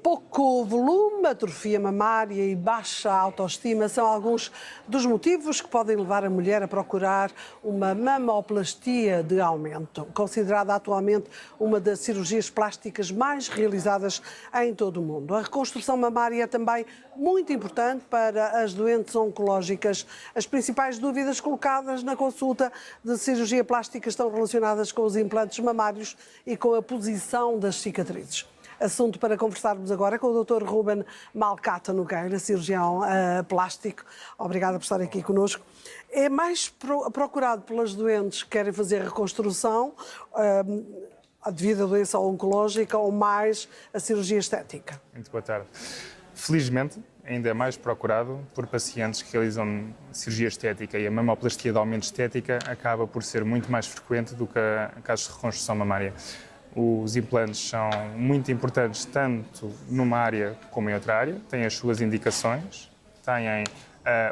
Pouco volume, atrofia mamária e baixa autoestima são alguns dos motivos que podem levar a mulher a procurar uma mamoplastia de aumento, considerada atualmente uma das cirurgias plásticas mais realizadas em todo o mundo. A reconstrução mamária é também muito importante para as doentes oncológicas. As principais dúvidas colocadas na consulta de cirurgia plástica estão relacionadas com os implantes mamários e com a posição das cicatrizes. Assunto para conversarmos agora com o Dr. Ruben Malcata Nogueira, cirurgião plástico. Obrigada por estar aqui connosco. É mais procurado pelas doentes que querem fazer reconstrução devido à doença oncológica ou mais a cirurgia estética? Muito boa tarde. Felizmente, ainda é mais procurado por pacientes que realizam cirurgia estética, e a mamoplastia de aumento estética acaba por ser muito mais frequente do que casos de reconstrução mamária. Os implantes são muito importantes tanto numa área como em outra área, têm as suas indicações, têm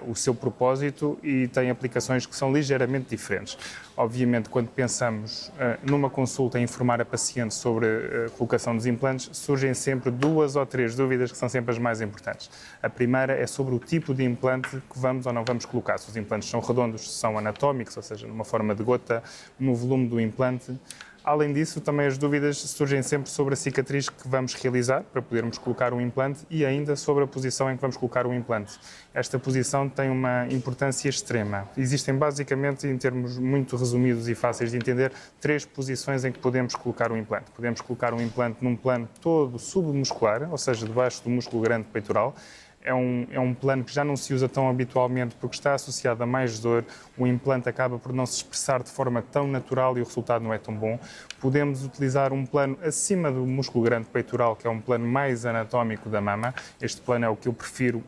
o seu propósito e têm aplicações que são ligeiramente diferentes. Obviamente, quando pensamos numa consulta em informar a paciente sobre a colocação dos implantes, surgem sempre duas ou três dúvidas que são sempre as mais importantes. A primeira é sobre o tipo de implante que vamos ou não vamos colocar. Se os implantes são redondos, se são anatómicos, ou seja, numa forma de gota, no volume do implante. Além disso, também as dúvidas surgem sempre sobre a cicatriz que vamos realizar para podermos colocar um implante e ainda sobre a posição em que vamos colocar o implante. Esta posição tem uma importância extrema. Existem basicamente, em termos muito resumidos e fáceis de entender, três posições em que podemos colocar o implante. Podemos colocar um implante num plano todo submuscular, ou seja, debaixo do músculo grande peitoral. É um plano que já não se usa tão habitualmente porque está associado a mais dor, o implante acaba por não se expressar de forma tão natural e o resultado não é tão bom. Podemos utilizar um plano acima do músculo grande peitoral, que é um plano mais anatómico da mama. Este plano é o que eu prefiro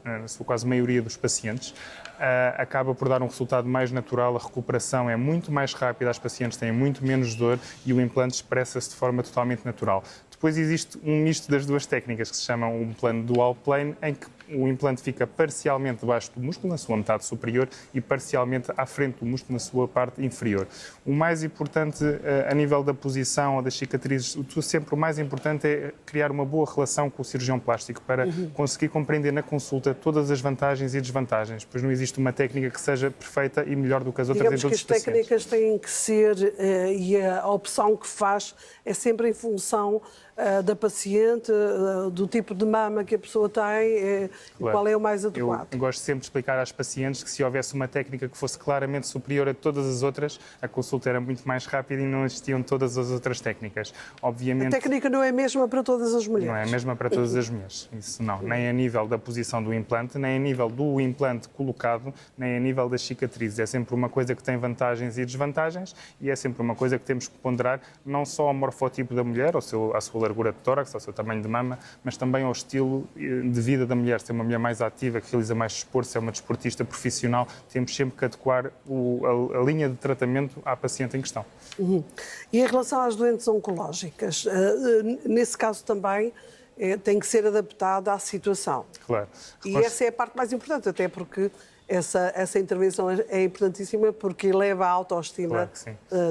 na sua quase maioria dos pacientes. Acaba por dar um resultado mais natural, a recuperação é muito mais rápida, as pacientes têm muito menos dor e o implante expressa-se de forma totalmente natural. Depois existe um misto das duas técnicas que se chama um plano dual plane, em que o implante fica parcialmente debaixo do músculo, na sua metade superior, e parcialmente à frente do músculo, na sua parte inferior. O mais importante a nível da posição ou das cicatrizes, sempre o mais importante é criar uma boa relação com o cirurgião plástico para conseguir compreender na consulta todas as vantagens e desvantagens, pois não existe uma técnica que seja perfeita e melhor do que as outras em todos os pacientes. Digamos que as técnicas têm que ser, e a opção que faz é sempre em função da paciente, do tipo de mama que a pessoa tem, claro. Qual é o mais adequado. Eu gosto sempre de explicar às pacientes que se houvesse uma técnica que fosse claramente superior a todas as outras, a consulta era muito mais rápida e não existiam todas as outras técnicas. Obviamente, a técnica não é a mesma para todas as mulheres. Não é a mesma para todas as mulheres, isso não. Nem a nível da posição do implante, nem a nível do implante colocado, nem a nível das cicatrizes. É sempre uma coisa que tem vantagens e desvantagens e é sempre uma coisa que temos que ponderar não só ao morfotipo da mulher, à sua largura de tórax, ao seu tamanho de mama, mas também ao estilo de vida da mulher. Se é uma mulher mais ativa, que realiza mais desporto, se é uma desportista profissional, temos sempre que adequar a linha de tratamento à paciente em questão. E em relação às doentes oncológicas, nesse caso também tem que ser adaptada à situação. Claro. E essa é a parte mais importante, até porque essa intervenção é importantíssima porque eleva a autoestima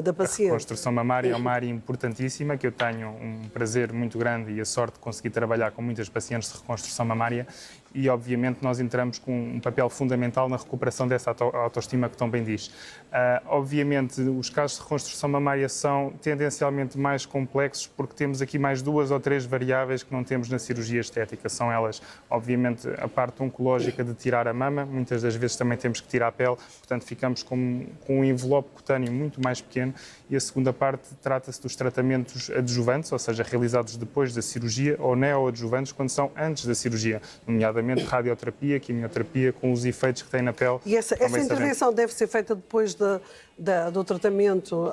da paciente. A reconstrução mamária é uma área importantíssima que eu tenho um prazer muito grande e a sorte de conseguir trabalhar com muitas pacientes de reconstrução mamária e, obviamente, nós entramos com um papel fundamental na recuperação dessa autoestima que tão bem diz. Obviamente, os casos de reconstrução mamária são tendencialmente mais complexos porque temos aqui mais duas ou três variáveis que não temos na cirurgia estética. São elas, obviamente, a parte oncológica de tirar a mama, muitas das vezes também temos que tirar a pele, portanto ficamos com um envelope cutâneo muito mais pequeno e a segunda parte trata-se dos tratamentos adjuvantes, ou seja, realizados depois da cirurgia ou neoadjuvantes quando são antes da cirurgia, nomeadamente radioterapia, quimioterapia, com os efeitos que tem na pele. E essa intervenção deve ser feita depois do tratamento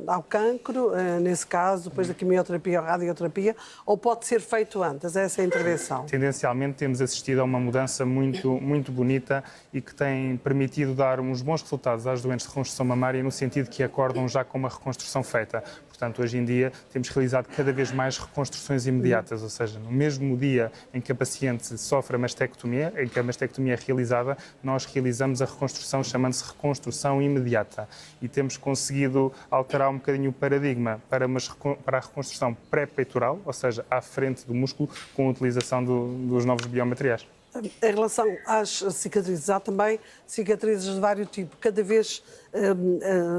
ao cancro, nesse caso, depois da quimioterapia ou radioterapia, ou pode ser feito antes, essa intervenção? Tendencialmente temos assistido a uma mudança muito, muito bonita e que tem permitido dar uns bons resultados às doentes de reconstrução mamária no sentido que acordam já com uma reconstrução feita. Portanto, hoje em dia temos realizado cada vez mais reconstruções imediatas, ou seja, no mesmo dia em que a paciente sofre a mastectomia, em que a mastectomia é realizada, nós realizamos a reconstrução, chamando-se reconstrução imediata. E temos conseguido alterar um bocadinho o paradigma para a reconstrução pré-peitoral, ou seja, à frente do músculo, com a utilização dos novos biomateriais. Em relação às cicatrizes, há também cicatrizes de vários tipos. Cada vez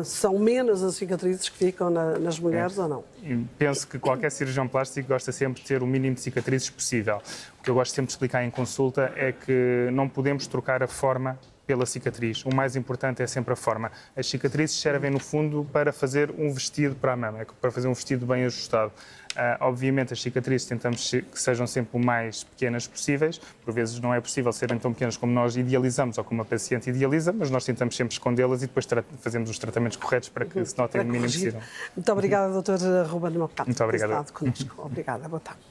são menos as cicatrizes que ficam nas mulheres ou não? E penso que qualquer cirurgião plástico gosta sempre de ter o mínimo de cicatrizes possível. O que eu gosto sempre de explicar em consulta é que não podemos trocar a forma pela cicatriz. O mais importante é sempre a forma. As cicatrizes servem, no fundo, para fazer um vestido para a mama, para fazer um vestido bem ajustado. Obviamente, as cicatrizes tentamos que sejam sempre o mais pequenas possíveis. Por vezes não é possível serem tão pequenas como nós idealizamos ou como a paciente idealiza, mas nós tentamos sempre escondê-las e depois fazemos os tratamentos corretos para que se notem o mínimo possível. Muito obrigada, Dr. Ruben Moctato. Muito obrigado. Por ter estado connosco. Obrigada, boa tarde.